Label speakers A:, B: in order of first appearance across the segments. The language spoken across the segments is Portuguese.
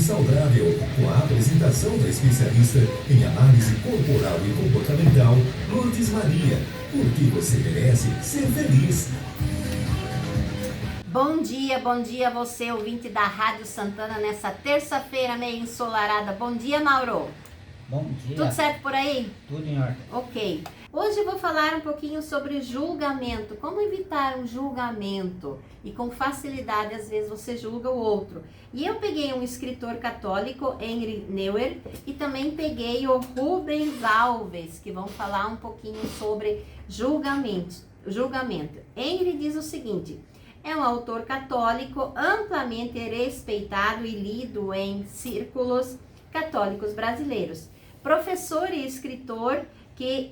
A: saudável, com a apresentação da especialista em análise corporal e comportamental, Lourdes Maria. Porque você merece ser feliz.
B: Bom dia você, ouvinte da Rádio Santana, nessa terça-feira meio ensolarada. Bom dia, Mauro.
C: Bom dia.
B: Tudo certo por aí?
C: Tudo em ordem.
B: Ok. Hoje eu vou falar um pouquinho sobre julgamento, como evitar um julgamento. E com facilidade, às vezes, você julga o outro. E eu peguei um escritor católico, Henry Neuer, e também peguei o Rubens Alves, que vão falar um pouquinho sobre julgamento. Henry diz o seguinte: é um autor católico amplamente respeitado e lido em círculos católicos brasileiros. Professor e escritor que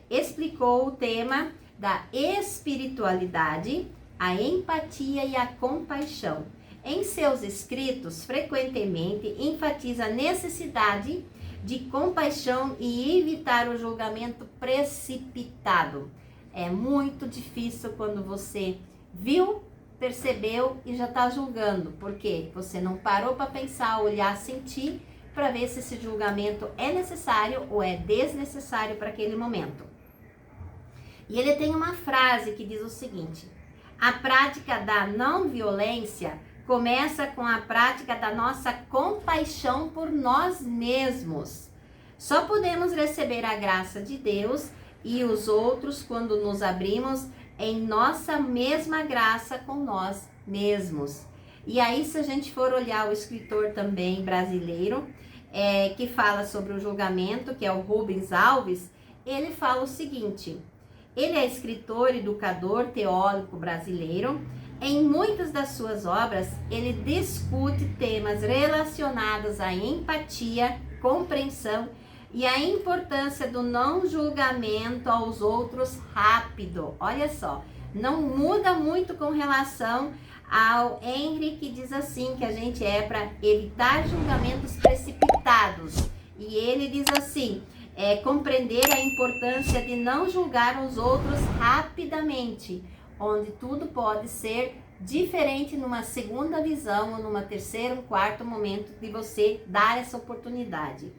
B: explicou o tema da espiritualidade, a empatia e a compaixão. Em seus escritos, frequentemente enfatiza a necessidade de compaixão e evitar o julgamento precipitado. É muito difícil quando você viu, percebeu e já está julgando, porque você não parou para pensar, olhar, sentir, para ver se esse julgamento é necessário ou é desnecessário para aquele momento. E ele tem uma frase que diz o seguinte: a prática da não violência começa com a prática da nossa compaixão por nós mesmos. Só podemos receber a graça de Deus e os outros quando nos abrimos em nossa mesma graça com nós mesmos. E aí, se a gente for olhar o escritor também brasileiro, que fala sobre o julgamento, que é o Rubens Alves, ele fala o seguinte: ele é escritor, educador, teólogo brasileiro. Em muitas das suas obras, ele discute temas relacionados à empatia, compreensão e a importância do não julgamento aos outros rápido. Olha só, não muda muito com relação ao Henry, que diz assim, que a gente é para evitar julgamentos precipitados. E ele diz assim, compreender a importância de não julgar os outros rapidamente, onde tudo pode ser diferente numa segunda visão ou numa terceira, um quarto momento de você dar essa oportunidade.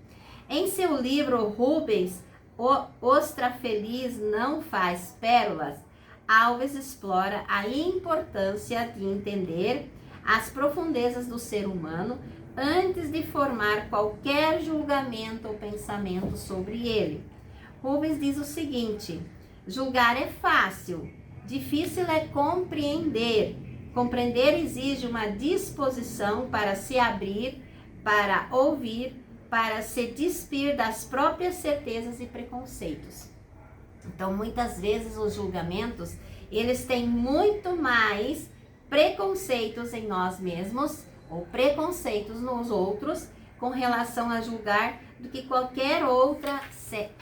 B: Em seu livro Rubens, o Ostra Feliz Não Faz Pérolas, Alves explora a importância de entender as profundezas do ser humano antes de formar qualquer julgamento ou pensamento sobre ele. Rubens diz o seguinte: julgar é fácil, difícil é compreender. Compreender exige uma disposição para se abrir, para ouvir, para se despir das próprias certezas e preconceitos. Então, muitas vezes os julgamentos, eles têm muito mais preconceitos em nós mesmos ou preconceitos nos outros com relação a julgar do que qualquer outra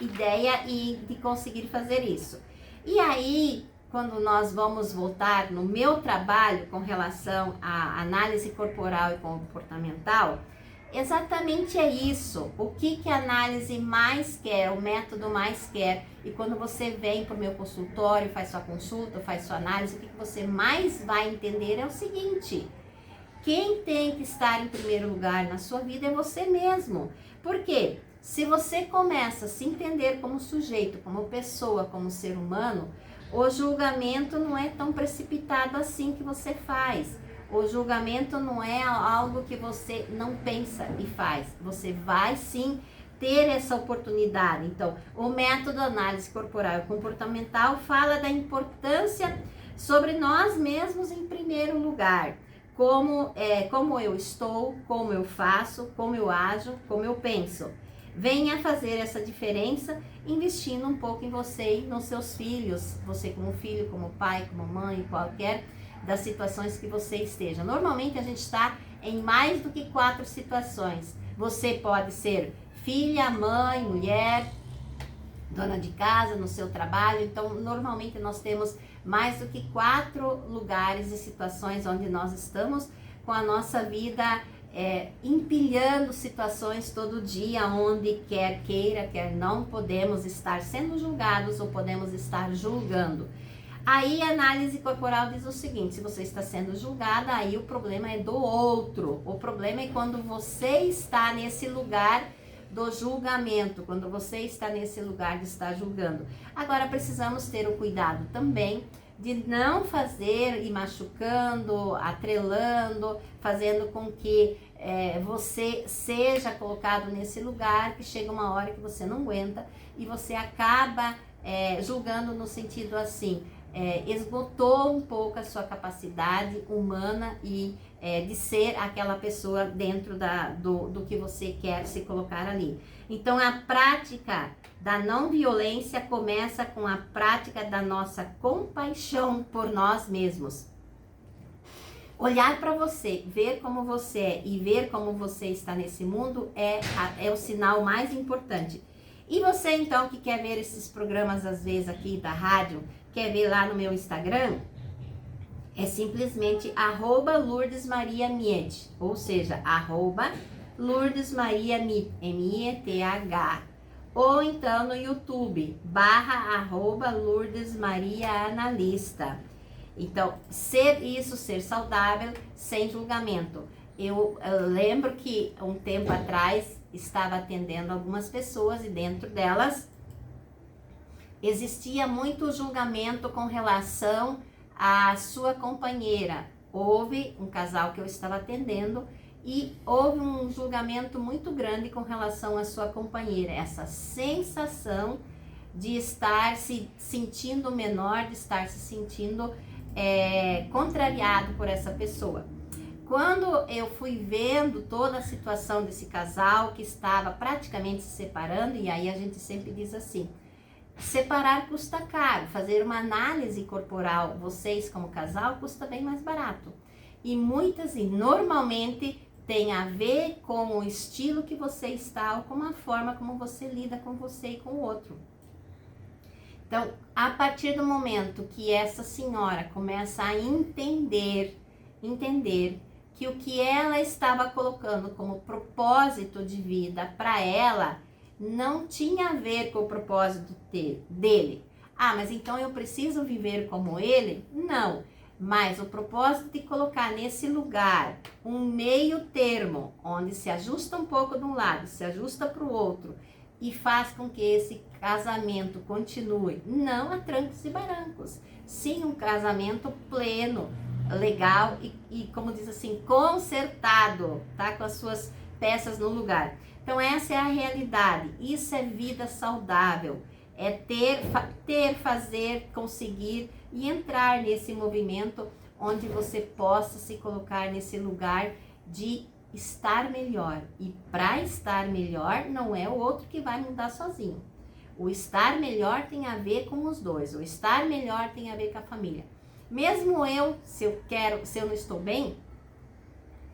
B: ideia e de conseguir fazer isso. E aí, quando nós vamos voltar no meu trabalho com relação à análise corporal e comportamental, exatamente é isso. O que a análise mais quer, o método mais quer. E quando você vem para o meu consultório, faz sua consulta, faz sua análise, o que você mais vai entender é o seguinte: quem tem que estar em primeiro lugar na sua vida é você mesmo. Por quê? Se você começa a se entender como sujeito, como pessoa, como ser humano, o julgamento não é tão precipitado assim que você faz. O julgamento não é algo que você não pensa e faz. Você vai sim ter essa oportunidade. Então, o método análise corporal e comportamental fala da importância sobre nós mesmos em primeiro lugar. Como eu estou, como eu faço, como eu ajo, como eu penso. Venha fazer essa diferença investindo um pouco em você e nos seus filhos. Você como filho, como pai, como mãe, qualquer das situações que você esteja. Normalmente a gente está em mais do que 4 situações. Você pode ser filha, mãe, mulher, dona de casa, no seu trabalho. Então, normalmente nós temos mais do que 4 lugares e situações onde nós estamos com a nossa vida empilhando situações todo dia, onde quer queira, quer não, podemos estar sendo julgados ou podemos estar julgando. Aí a análise corporal diz o seguinte: se você está sendo julgada, aí o problema é do outro. O problema é quando você está nesse lugar do julgamento, quando você está nesse lugar de estar julgando. Agora precisamos ter o cuidado também de não fazer e machucando, atrelando, fazendo com que você seja colocado nesse lugar, que chega uma hora que você não aguenta e você acaba julgando no sentido assim, esgotou um pouco a sua capacidade humana e de ser aquela pessoa dentro do que você quer se colocar ali. Então a prática da não violência começa com a prática da nossa compaixão por nós mesmos. Olhar para você, ver como você é e ver como você está nesse mundo é o sinal mais importante. E você então que quer ver esses programas às vezes aqui da rádio, quer ver lá no meu Instagram, é simplesmente @LourdesMariaMieth, ou seja, @LourdesMariaMieth, M-I-E-T-H, ou então no YouTube, @LourdesMariaAnalista. Então, ser saudável, sem julgamento. Eu lembro que um tempo atrás estava atendendo algumas pessoas e dentro delas existia muito julgamento com relação à sua companheira. Houve um casal que eu estava atendendo e houve um julgamento muito grande com relação à sua companheira. Essa sensação de estar se sentindo menor, de estar se sentindo contrariado por essa pessoa. Quando eu fui vendo toda a situação desse casal que estava praticamente se separando, e aí a gente sempre diz assim, separar custa caro, fazer uma análise corporal, vocês como casal, custa bem mais barato. E normalmente tem a ver com o estilo que você está ou com a forma como você lida com você e com o outro. Então, a partir do momento que essa senhora começa a entender que o que ela estava colocando como propósito de vida para ela não tinha a ver com o propósito dele. Ah, mas então eu preciso viver como ele? Não, mas o propósito de colocar nesse lugar um meio termo, onde se ajusta um pouco de um lado, se ajusta para o outro, e faz com que esse casamento continue, não a trancos e barrancos, sim um casamento pleno, legal e como diz assim, consertado, tá? Com as suas peças no lugar. Então essa é a realidade, isso é vida saudável, é fazer, conseguir e entrar nesse movimento onde você possa se colocar nesse lugar de estar melhor. E para estar melhor não é o outro que vai mudar sozinho. O estar melhor tem a ver com os dois, o estar melhor tem a ver com a família. Mesmo se eu não estou bem,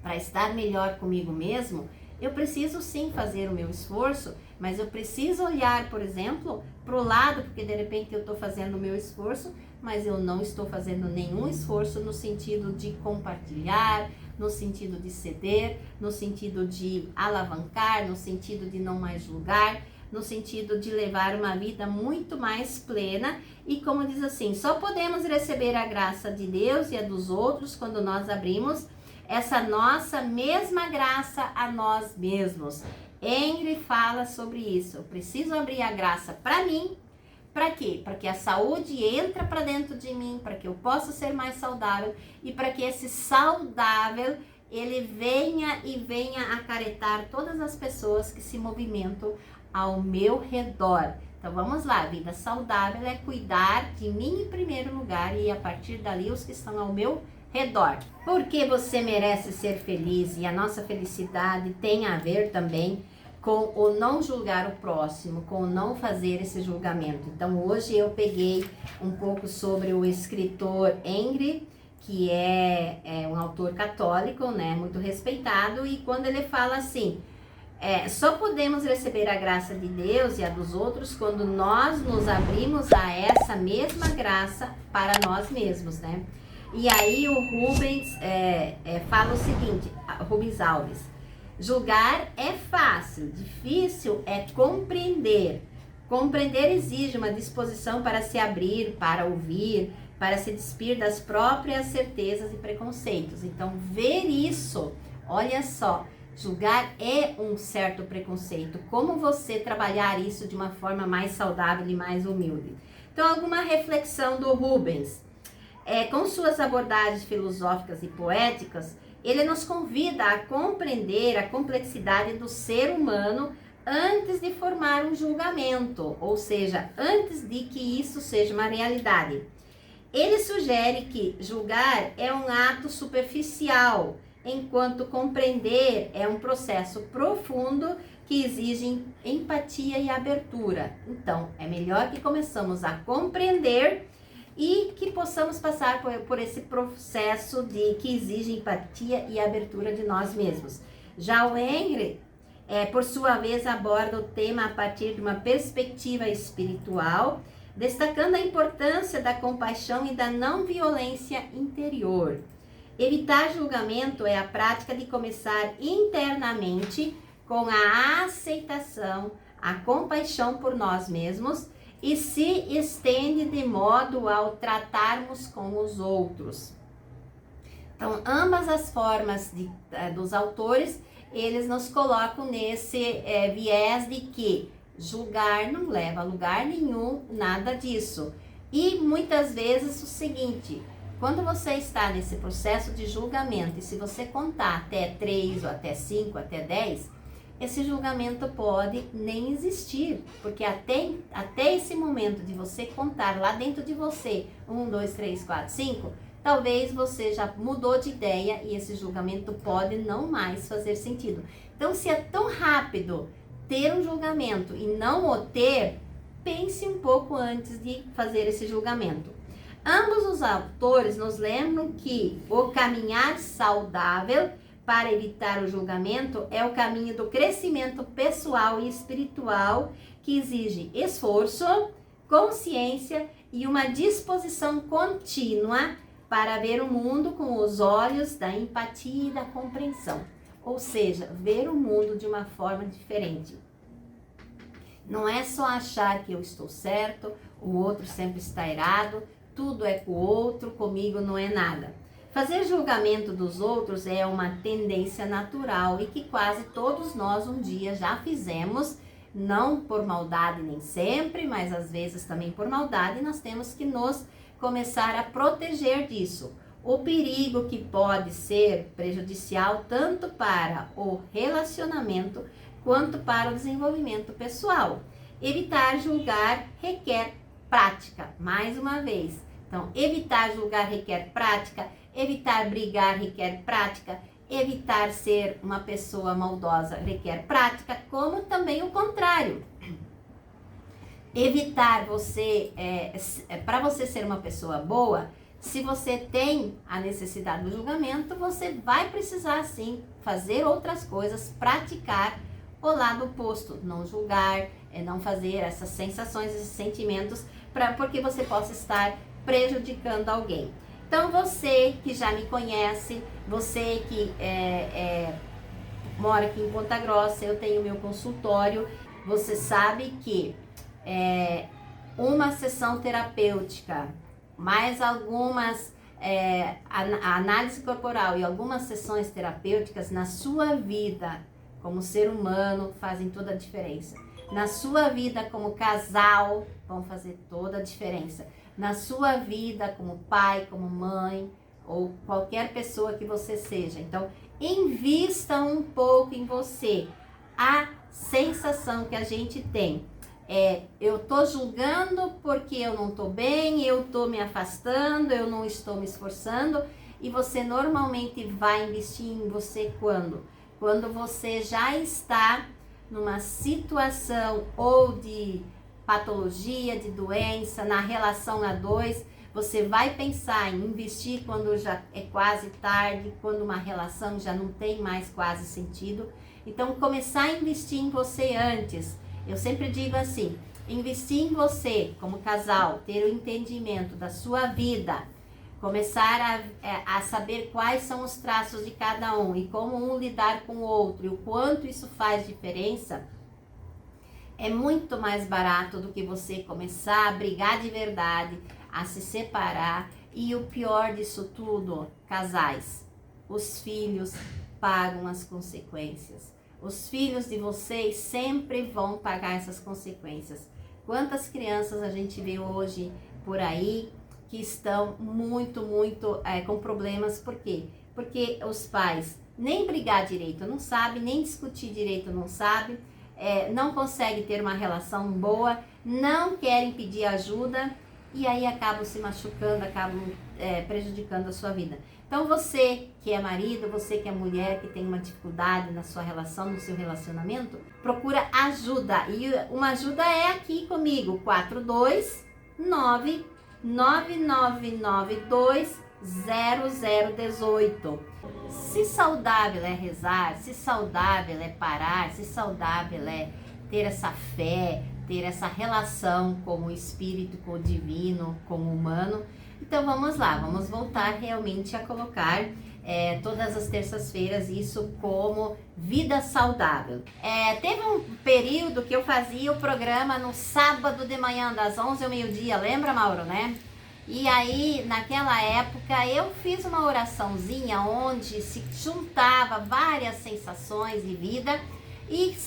B: para estar melhor comigo mesmo, eu preciso sim fazer o meu esforço, mas eu preciso olhar, por exemplo, para o lado, porque de repente eu estou fazendo o meu esforço, mas eu não estou fazendo nenhum esforço no sentido de compartilhar, no sentido de ceder, no sentido de alavancar, no sentido de não mais julgar, no sentido de levar uma vida muito mais plena. E como diz assim, só podemos receber a graça de Deus e a dos outros quando nós abrimos essa nossa mesma graça a nós mesmos. Henry fala sobre isso. Eu preciso abrir a graça para mim. Para quê? Para que a saúde entre para dentro de mim, para que eu possa ser mais saudável e para que esse saudável ele venha acarretar todas as pessoas que se movimentam ao meu redor. Então vamos lá, vida saudável é cuidar de mim em primeiro lugar e a partir dali os que estão ao meu redor. Porque você merece ser feliz e a nossa felicidade tem a ver também com o não julgar o próximo, com o não fazer esse julgamento. Então hoje eu peguei um pouco sobre o escritor Henry, que é um autor católico, né, muito respeitado, e quando ele fala assim, só podemos receber a graça de Deus e a dos outros quando nós nos abrimos a essa mesma graça para nós mesmos, né? E aí o Rubens fala o seguinte, Rubens Alves, julgar é fácil, difícil é compreender. Compreender exige uma disposição para se abrir, para ouvir, para se despir das próprias certezas e preconceitos. Então, ver isso, olha só, julgar é um certo preconceito. Como você trabalhar isso de uma forma mais saudável e mais humilde? Então, alguma reflexão do Rubens. Com suas abordagens filosóficas e poéticas, ele nos convida a compreender a complexidade do ser humano antes de formar um julgamento, ou seja, antes de que isso seja uma realidade. Ele sugere que julgar é um ato superficial, enquanto compreender é um processo profundo que exige empatia e abertura. Então, é melhor que começamos a compreender e que possamos passar por esse processo que exige empatia e abertura de nós mesmos. Já o Henry, por sua vez, aborda o tema a partir de uma perspectiva espiritual, destacando a importância da compaixão e da não violência interior. Evitar julgamento é a prática de começar internamente com a aceitação, a compaixão por nós mesmos e se estende de modo ao tratarmos com os outros. Então, ambas as formas dos autores, eles nos colocam nesse viés de que julgar não leva a lugar nenhum, nada disso. E muitas vezes o seguinte, quando você está nesse processo de julgamento, e se você contar até 3, ou até 5, até 10, esse julgamento pode nem existir, porque até esse momento de você contar lá dentro de você, 1, 2, 3, 4, 5, talvez você já mudou de ideia e esse julgamento pode não mais fazer sentido. Então, se é tão rápido ter um julgamento e não o ter, pense um pouco antes de fazer esse julgamento. Ambos os autores nos lembram que o caminhar saudável para evitar o julgamento é o caminho do crescimento pessoal e espiritual que exige esforço, consciência e uma disposição contínua para ver o mundo com os olhos da empatia e da compreensão. Ou seja, ver o mundo de uma forma diferente. Não é só achar que eu estou certo, o outro sempre está errado, tudo é com o outro, comigo não é nada. Fazer julgamento dos outros é uma tendência natural e que quase todos nós um dia já fizemos, não por maldade nem sempre, mas às vezes também por maldade, e nós temos que nos começar a proteger disso. O perigo que pode ser prejudicial tanto para o relacionamento quanto para o desenvolvimento pessoal. Evitar julgar requer prática, mais uma vez. Então, evitar julgar requer prática, evitar brigar requer prática, evitar ser uma pessoa maldosa requer prática, como também o contrário. Evitar para você ser uma pessoa boa, se você tem a necessidade do julgamento, você vai precisar sim fazer outras coisas, praticar o lado oposto, não julgar, não fazer essas sensações, esses sentimentos, porque você possa estar prejudicando alguém. Então, você que já me conhece, você que mora aqui em Ponta Grossa, eu tenho meu consultório, você sabe que uma sessão terapêutica, mais algumas análise corporal e algumas sessões terapêuticas na sua vida como ser humano fazem toda a diferença. Na sua vida como casal vão fazer toda a diferença. Na sua vida como pai, como mãe ou qualquer pessoa que você seja. Então, invista um pouco em você. A sensação que a gente tem eu tô julgando porque eu não tô bem, eu tô me afastando, eu não estou me esforçando, e você normalmente vai investir em você quando? Quando você já está numa situação ou de patologia, de doença, na relação a dois, você vai pensar em investir quando já é quase tarde, quando uma relação já não tem mais quase sentido. Então, começar a investir em você antes. Eu sempre digo assim, investir em você como casal, ter o entendimento da sua vida, começar a saber quais são os traços de cada um e como um lidar com o outro e o quanto isso faz diferença, é muito mais barato do que você começar a brigar de verdade, a se separar. E o pior disso tudo, casais, os filhos pagam as consequências. Os filhos de vocês sempre vão pagar essas consequências. Quantas crianças a gente vê hoje por aí que estão muito com problemas? Por quê? Porque os pais nem brigar direito não sabem, nem discutir direito não sabem, não conseguem ter uma relação boa, não querem pedir ajuda e aí acabam se machucando, acabam prejudicando a sua vida. Então você que é marido, você que é mulher, que tem uma dificuldade na sua relação, no seu relacionamento, procura ajuda. E uma ajuda é aqui comigo, 429-9992-0018. Se saudável é rezar, se saudável é parar, se saudável é ter essa fé, ter essa relação com o espírito, com o divino, com o humano, então vamos lá, vamos voltar realmente a colocar todas as terças-feiras isso como vida saudável. Teve um período que eu fazia o programa no sábado de manhã, das 11 ao meio-dia, lembra, Mauro, né? E aí, naquela época, eu fiz uma oraçãozinha onde se juntava várias sensações de vida e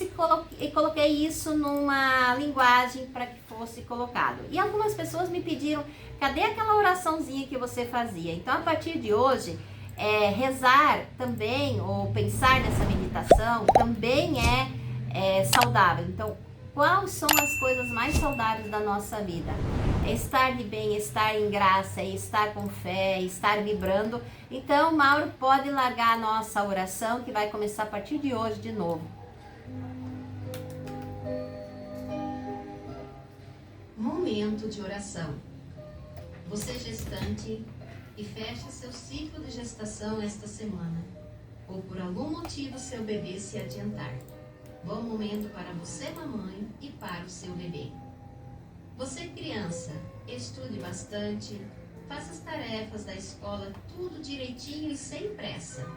B: coloquei isso numa linguagem para que fosse colocado. E algumas pessoas me pediram, cadê aquela oraçãozinha que você fazia? Então, a partir de hoje, rezar também, ou pensar nessa meditação, também é saudável. Então, quais são as coisas mais saudáveis da nossa vida? É estar de bem, estar em graça, estar com fé, estar vibrando. Então, Mauro pode largar a nossa oração, que vai começar a partir de hoje de novo.
C: Momento de oração. Você gestante que fecha seu ciclo de gestação esta semana, ou por algum motivo seu bebê se adiantar. Bom momento para você, mamãe, e para o seu bebê. Você, criança, estude bastante, faça as tarefas da escola tudo direitinho e sem pressa.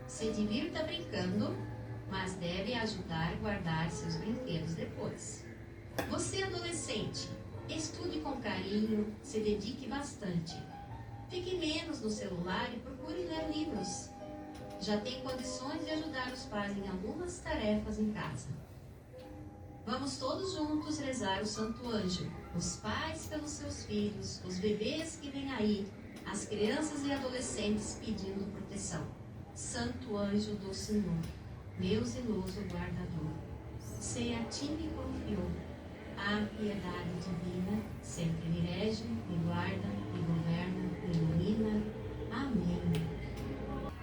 C: Se divirta brincando, mas deve ajudar a guardar seus brinquedos depois. Você, adolescente, estude com carinho, se dedique bastante. Fique menos no celular e procure ler livros. Já tem condições de ajudar os pais em algumas tarefas em casa. Vamos todos juntos rezar o Santo Anjo, os pais pelos seus filhos, os bebês que vêm aí, as crianças e adolescentes pedindo proteção. Santo Anjo do Senhor, meu zeloso guardador, se a ti me confiou a piedade divina, sempre me rege, me guarda, me governa, me ilumina. Amém.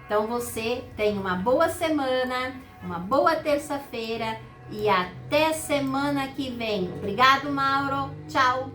B: Então você tem uma boa semana, uma boa terça-feira e até semana que vem. Obrigado, Mauro. Tchau.